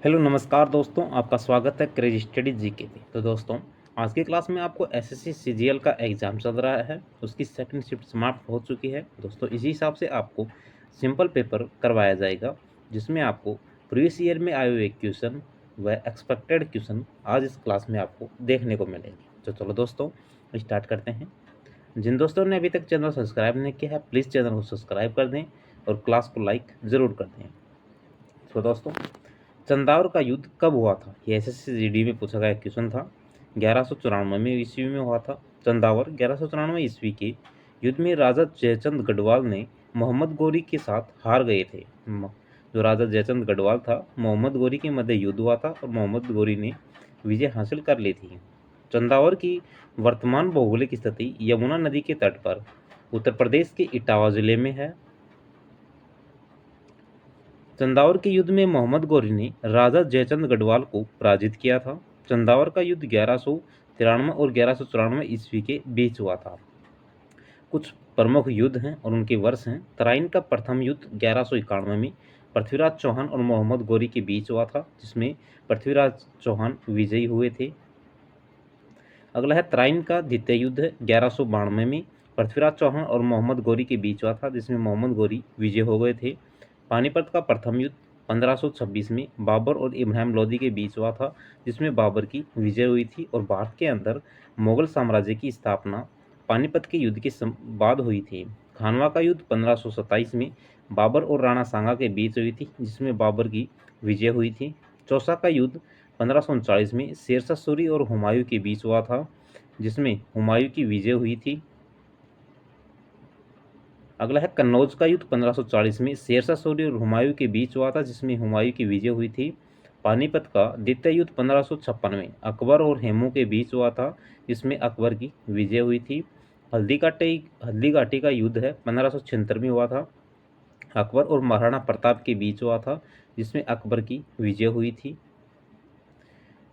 Hello नमस्कार दोस्तों, आपका स्वागत है क्रेज स्टडी जीके पे। तो दोस्तों, आज की क्लास में आपको एसएससी सीजीएल का एग्ज़ाम चल रहा है, उसकी सेकंड शिफ्ट समाप्त हो चुकी है। दोस्तों, इसी हिसाब से आपको सिंपल पेपर करवाया जाएगा, जिसमें आपको प्रीवियस ईयर में आए हुए क्वेश्चन व एक्सपेक्टेड क्वेश्चन आज इस क्लास में आपको देखने को मिलेंगे। तो चलो दोस्तों, स्टार्ट करते हैं। जिन दोस्तों ने अभी तक चैनल सब्सक्राइब नहीं किया है, प्लीज़ चैनल को सब्सक्राइब कर दें और क्लास को लाइक ज़रूर कर दें। तो दोस्तों, चंदावर का युद्ध कब हुआ था? ये एसएससी जीडी में पूछा गया क्वेश्चन था। 1194 में ईस्वी में हुआ था। चंदावर 1194 ईस्वी के युद्ध में राजा जयचंद गढ़वाल ने मोहम्मद गोरी के साथ हार गए थे। जो राजा जयचंद गढ़वाल था, मोहम्मद गोरी के मध्य युद्ध हुआ था और मोहम्मद गोरी ने विजय हासिल कर ली थी। चंदावर की वर्तमान भौगोलिक स्थिति यमुना नदी के तट पर उत्तर प्रदेश के इटावा जिले में है। चंदावर के युद्ध में मोहम्मद गोरी ने राजा जयचंद गढ़वाल को पराजित किया था। चंदावर का युद्ध 1193 और 1194 ईस्वी के बीच हुआ था। कुछ प्रमुख युद्ध हैं और उनके वर्ष हैं। तराइन का प्रथम युद्ध 1191 में पृथ्वीराज चौहान और मोहम्मद गोरी के बीच हुआ था, जिसमें पृथ्वीराज चौहान विजयी हुए थे। अगला है तराइन का द्वितीय युद्ध है 1192 में पृथ्वीराज चौहान और मोहम्मद गोरी के बीच हुआ था, जिसमें मोहम्मद गोरी विजय हो गए थे। पानीपत का प्रथम युद्ध 1526 में बाबर और इब्राहिम लोदी के बीच हुआ था, जिसमें बाबर की विजय हुई थी और भारत के अंदर मुगल साम्राज्य की स्थापना पानीपत के युद्ध के बाद हुई थी। खानवा का युद्ध 1527 में बाबर और राणा सांगा के बीच हुई थी, जिसमें बाबर की विजय हुई थी। चौसा का युद्ध 1539 में शेरशाह सूरी और हुमायूं के बीच हुआ था, जिसमें हुमायूं की विजय हुई थी। अगला है कन्नौज का युद्ध 1540 में शेरशाह सूरी और हुमायूं के बीच हुआ था, जिसमें हुमायूं की विजय हुई थी। पानीपत का द्वितीय युद्ध 1556 में अकबर और हेमू के बीच हुआ था, जिसमें अकबर की विजय हुई थी। हल्दीघाटी का युद्ध है 1576 में हुआ था। अकबर और महाराणा प्रताप के बीच हुआ था, जिसमें अकबर की विजय हुई थी।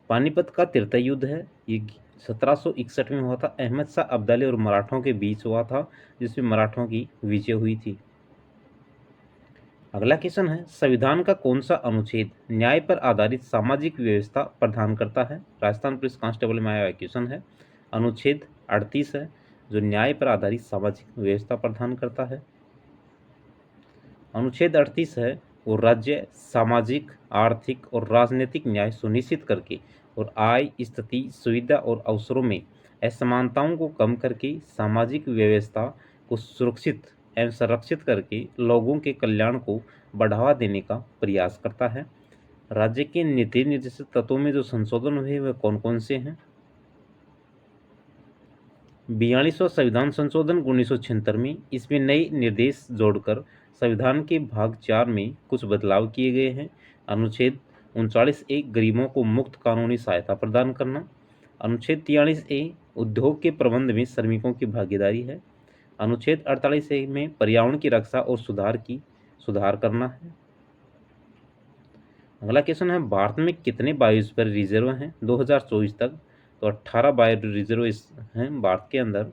पानीपत का तृतीय युद्ध है, ये 1761 में हुआ था। अहमद शाह अब्दाली और मराठों के बीच हुआ था, जिसमें मराठों की विजय हुई थी। अगला क्वेश्चन है, संविधान का कौन सा अनुच्छेद न्याय पर आधारित सामाजिक व्यवस्था प्रदान करता है? राजस्थान पुलिस कांस्टेबल में आया हुआ क्वेश्चन है। अनुच्छेद 38 है, जो न्याय पर आधारित सामाजिक व्यवस्था प्रदान करता है। अनुच्छेद 38 है वो राज्य सामाजिक, आर्थिक और राजनीतिक न्याय सुनिश्चित करके और आय, स्थिति, सुविधा और अवसरों में असमानताओं को कम करके सामाजिक व्यवस्था को सुरक्षित एवं संरक्षित करके लोगों के कल्याण को बढ़ावा देने का प्रयास करता है। राज्य के नीति निर्देशक तत्वों में जो संशोधन हुए वे कौन कौन से हैं? 42वां संविधान संशोधन 1976 में, इसमें नए निर्देश जोड़कर संविधान के भाग 4 में कुछ बदलाव किए गए हैं। अनुच्छेद 39A गरीबों को मुफ्त कानूनी सहायता प्रदान करना। अनुच्छेद 43A उद्योग के प्रबंध में श्रमिकों की भागीदारी है। अनुच्छेद 48A में पर्यावरण की रक्षा और सुधार करना है। अगला क्वेश्चन है, भारत में कितने बायोस्फीयर रिजर्व हैं 2024 तक? तो 18 बायो रिजर्व हैं भारत के अंदर।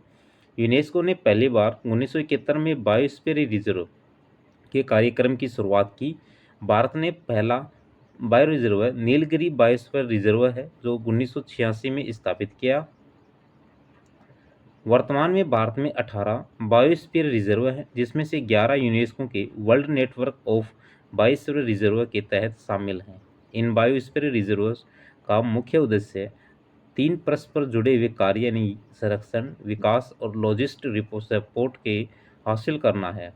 यूनेस्को ने पहली बार 1971 में बायोस्फीयर रिजर्व के कार्यक्रम की शुरुआत की। भारत ने पहला bio reserve Nilgiri biosphere reserve है, जो 1986 में स्थापित किया। वर्तमान में भारत में 18 बायोस्फीयर रिजर्व हैं, जिसमें से 11 यूनेस्को के world network of biosphere reserve के तहत शामिल हैं। इन बायोस्फीयर रिजर्व्स का मुख्य उद्देश्य 3 परस्पर जुड़े हुए कार्य यानी संरक्षण, विकास और लॉजिस्टिक सपोर्ट के हासिल करना है।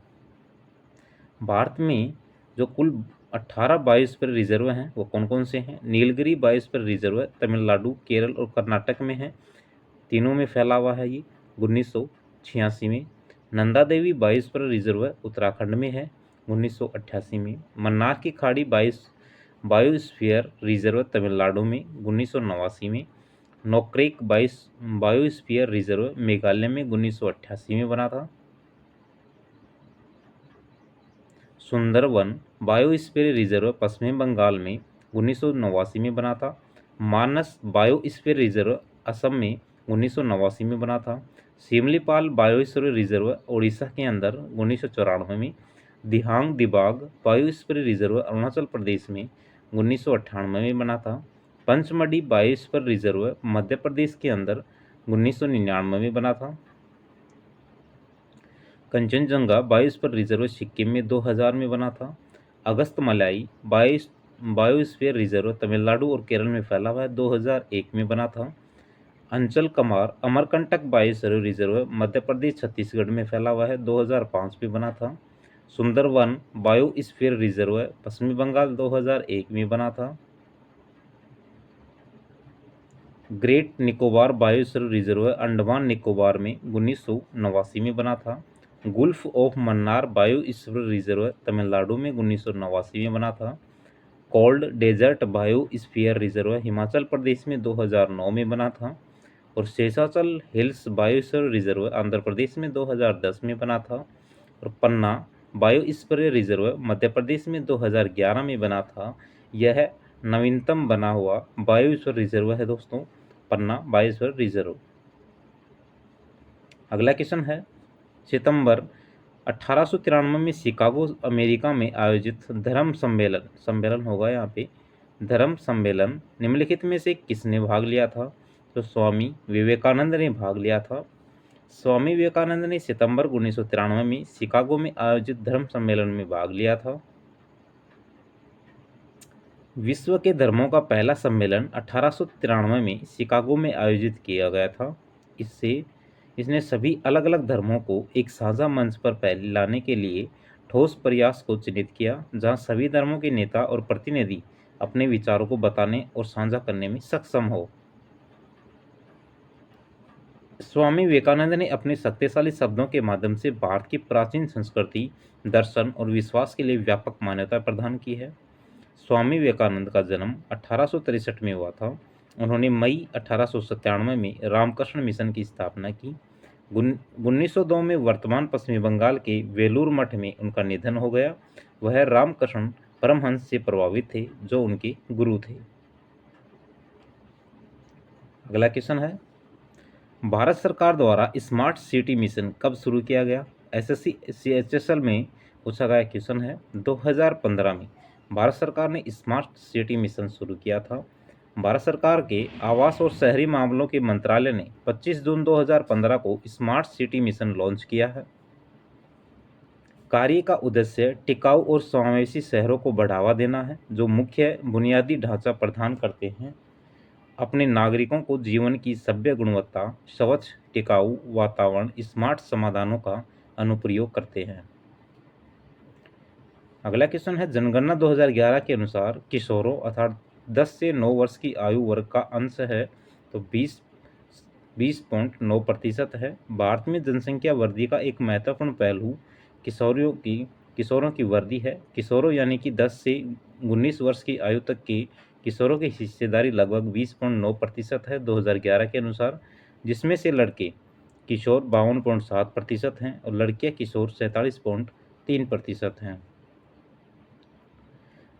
भारत में जो कुल 18 बायोस्फीयर रिजर्व हैं वो कौन कौन से हैं? नीलगिरी बायोस्फीयर रिजर्व तमिलनाडु, केरल और कर्नाटक में है, तीनों में फैला हुआ है ये 1986 में। नंदा देवी बायोस्फीयर रिजर्व उत्तराखंड में है 1988 में। मन्नार की खाड़ी बायोस्फीयर रिजर्व तमिलनाडु में 1989 में। नोक्रेक बायोस्फीयर रिजर्व मेघालय में 1988 में बना था। सुंदरवन बायोस्फीयर रिजर्व पश्चिम बंगाल में 1989 में बना था। मानस बायोस्फीयर रिजर्व असम में 1989 में बना था। सिमलीपाल बायोस्फीयर रिजर्व ओडिशा के अंदर 1994 में। दिहांग दिबाग बायोस्फीयर रिजर्व अरुणाचल प्रदेश में 1998 में बना था। पंचमढ़ी बायोस्फीयर रिजर्व मध्य प्रदेश के अंदर 1999 में बना था। कंचनजंगा बायोस्फीयर रिजर्व सिक्किम में 2000 में बना था। अगस्तमलाई बायोस्फीयर रिजर्व तमिलनाडु और केरल में फैला हुआ है, 2001 में बना था। अंचल कमार अमरकंटक बायोस्फीयर रिजर्व मध्य प्रदेश छत्तीसगढ़ में फैला हुआ है, 2005 में बना था। सुंदरवन बायोस्फीयर रिजर्व पश्चिमी बंगाल 2001 में बना था। Great Nicobar biosphere reserve Andaman Nicobar में 1989 में बना था। Gulf of Mannar biosphere reserve Tamil Nadu में 1989 में बना था। Cold desert biosphere reserve Himachal Pradesh में 2009 में बना था। और Seshachal hills biosphere reserve Andhra Pradesh में 2010 में बना था। और पन्ना बायोस्फीयर रिजर्व मध्य प्रदेश में 2011 में बना था। यह नवीनतम बना हुआ बायोस्फीयर रिजर्व है दोस्तों, पन्ना बायोस्फीयर रिजर्व। अगला क्वेश्चन है, सितंबर 1893 में शिकागो अमेरिका में आयोजित धर्म सम्मेलन होगा यहाँ पे, धर्म सम्मेलन निम्नलिखित में से किसने भाग लिया था? तो स्वामी विवेकानंद ने भाग लिया था। स्वामी विवेकानंद ने सितंबर 1993 में शिकागो में आयोजित धर्म सम्मेलन में भाग लिया था। विश्व के धर्मों का पहला सम्मेलन 1893 में शिकागो में आयोजित किया गया था। इसने सभी अलग अलग धर्मों को एक साझा मंच पर फैलाने के लिए ठोस प्रयास को चिन्हित किया, जहां सभी धर्मों के नेता और प्रतिनिधि अपने विचारों को बताने और साझा करने में सक्षम हो। स्वामी विवेकानंद ने अपने शक्तिशाली शब्दों के माध्यम से भारत की प्राचीन संस्कृति, दर्शन और विश्वास के लिए व्यापक मान्यता प्रदान की है। स्वामी विवेकानंद का जन्म 1863 में हुआ था। उन्होंने मई 1897 में रामकृष्ण मिशन की स्थापना की। 1902 में वर्तमान पश्चिमी बंगाल के वेलूर मठ में उनका निधन हो गया। वह रामकृष्ण परमहंस से प्रभावित थे, जो उनके गुरु थे। अगला क्वेश्चन है, भारत सरकार द्वारा स्मार्ट सिटी मिशन कब शुरू किया गया? एसएससी CHSL में पूछा गया क्वेश्चन है। 2015 में भारत सरकार ने स्मार्ट सिटी मिशन शुरू किया था। भारत सरकार के आवास और शहरी मामलों के मंत्रालय ने 25 जून 2015 को स्मार्ट सिटी मिशन लॉन्च किया है। कार्य का उद्देश्य टिकाऊ और समावेशी शहरों को बढ़ावा देना है, जो मुख्य बुनियादी ढांचा प्रदान करते हैं, अपने नागरिकों को जीवन की सभ्य गुणवत्ता, स्वच्छ टिकाऊ वातावरण, स्मार्ट समाधानों का अनुप्रयोग करते हैं। अगला क्वेश्चन है, जनगणना 2011 के अनुसार किशोरों अर्थात 10 से 9 वर्ष की आयु वर्ग का अंश है तो 20.9% है। भारत में जनसंख्या वृद्धि का एक महत्वपूर्ण पहलू किशोरों की वृद्धि है। किशोरों यानी कि 10 से 19 वर्ष की आयु तक के किशोरों की हिस्सेदारी लगभग 20.9% है 2011 के अनुसार, जिसमें से लड़के किशोर 52.7% हैं और लड़कियां किशोर 47.3% हैं।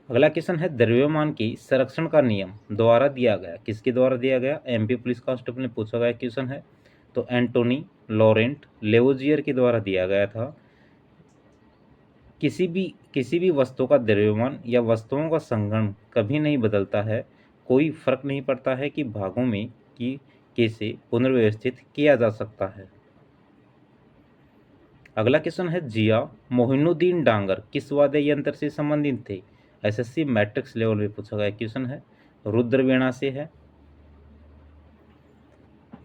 अगला क्वेश्चन है, द्रव्यमान के संरक्षण का नियम द्वारा दिया गया, किसके द्वारा दिया गया? MP पुलिस कांस्टेबल ने पूछा गया क्वेश्चन है, तो एंटोनी लॉरेंट लेवोजियर के द्वारा दिया गया था। किसी भी वस्तु का द्रव्यमान या वस्तुओं का संघनन कभी नहीं बदलता है। कोई फर्क नहीं पड़ता है कि भागों में कि कैसे पुनर्व्यवस्थित किया जा सकता है। अगला क्वेश्चन है, जिया मोहिनुद्दीन डांगर किस वाद्य यंत्र से संबंधित थे? SSC मैट्रिक्स लेवल में पूछा गया क्वेश्चन है, रुद्रवीणा से है।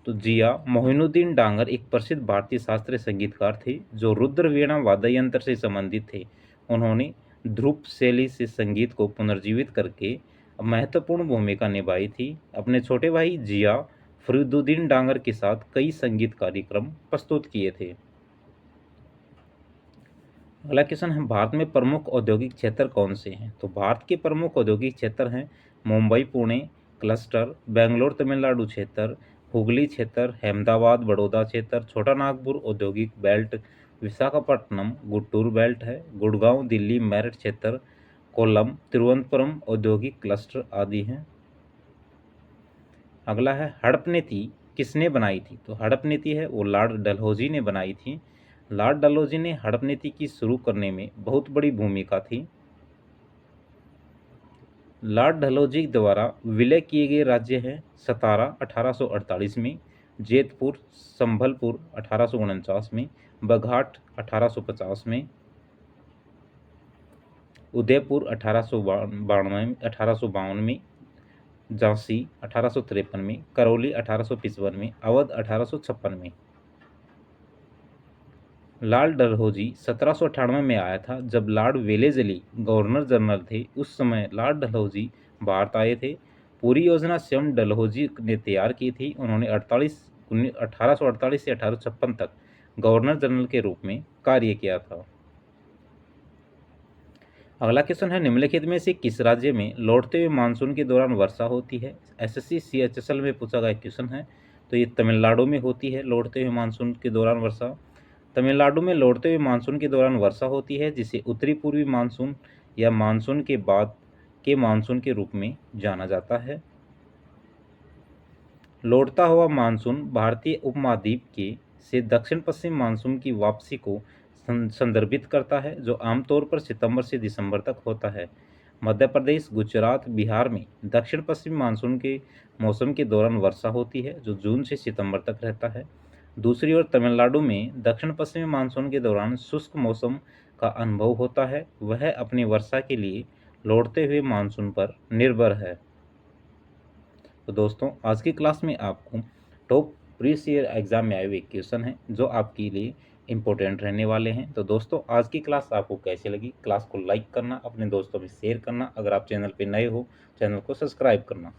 तो जिया मोहिनुद्दीन डांगर एक प्रसिद्ध भारतीय शास्त्रीय संगीतकार थे जो रुद्रवीणा वाद्य यंत्र से संबंधित थे। उन्होंने ध्रुप शैली से संगीत को पुनर्जीवित करके महत्वपूर्ण भूमिका निभाई थी। अपने छोटे भाई जिया फरीदुद्दीन डांगर के साथ कई संगीत कार्यक्रम प्रस्तुत किए थे। अगला क्वेश्चन है, भारत में प्रमुख औद्योगिक क्षेत्र कौन से हैं? तो भारत के प्रमुख औद्योगिक क्षेत्र हैं मुंबई पुणे क्लस्टर, बेंगलोर तमिलनाडु क्षेत्र, हुगली क्षेत्र, अहमदाबाद बड़ौदा क्षेत्र, छोटा नागपुर औद्योगिक बेल्ट, विशाखापट्टनम गुंटूर बेल्ट है, गुड़गांव दिल्ली मेरठ क्षेत्र, कोल्लम तिरुवनंतपुरम औद्योगिक क्लस्टर आदि हैं। अगला है, हड़प नीति किसने बनाई थी? तो हड़प नीति है वो लॉर्ड डलहौजी ने बनाई थी। लॉर्ड डलहौजी ने हड़प नीति की शुरू करने में बहुत बड़ी भूमिका थी। लॉर्ड डलहौजी द्वारा विलय किए गए राज्य हैं सतारा 1848 में, जेतपुर, संभलपुर 1849 में, बघाट 1850 में, उदयपुर 1852 में, झांसी 1853 में, करौली 1855 में, अवध 1856 में। लॉर्ड डलहौजी 1798 में आया था, जब लॉर्ड वेलेज़ली गवर्नर जनरल थे। उस समय लॉर्ड डलहौजी भारत आए थे। पूरी योजना स्वयं डलहौजी ने तैयार की थी। उन्होंने 1848 से 1856 तक गवर्नर जनरल के रूप में कार्य किया था। अगला क्वेश्चन है, निम्नलिखित में से किस राज्य में लौटते हुए मानसून के दौरान वर्षा होती है? एसएससी CHSL में पूछा गया क्वेश्चन है। तो ये तमिलनाडु में होती है लौटते हुए मानसून के दौरान वर्षा। तमिलनाडु में लौटते हुए मानसून के दौरान वर्षा होती है, जिसे उत्तरी पूर्वी मानसून या मानसून के बाद के मानसून के रूप में जाना जाता है। लौटता हुआ मानसून भारतीय उपमहाद्वीप के से दक्षिण पश्चिम मानसून की वापसी को संदर्भित करता है, जो आमतौर पर सितंबर से दिसंबर तक होता है। मध्य प्रदेश, गुजरात, बिहार में दक्षिण पश्चिम मानसून के मौसम के दौरान वर्षा होती है, जो जून से सितंबर तक रहता है। दूसरी ओर तमिलनाडु में दक्षिण पश्चिमी मानसून के दौरान शुष्क मौसम का अनुभव होता है। वह अपनी वर्षा के लिए लौटते हुए मानसून पर निर्भर है। तो दोस्तों, आज की क्लास में आपको टॉप प्रीवियस ईयर एग्जाम में आए हुए क्वेश्चन हैं जो आपके लिए इम्पोर्टेंट रहने वाले हैं। तो दोस्तों, आज की क्लास आपको कैसी लगी? क्लास को लाइक करना, अपने दोस्तों में शेयर करना, अगर आप चैनल पे नए हो चैनल को सब्सक्राइब करना।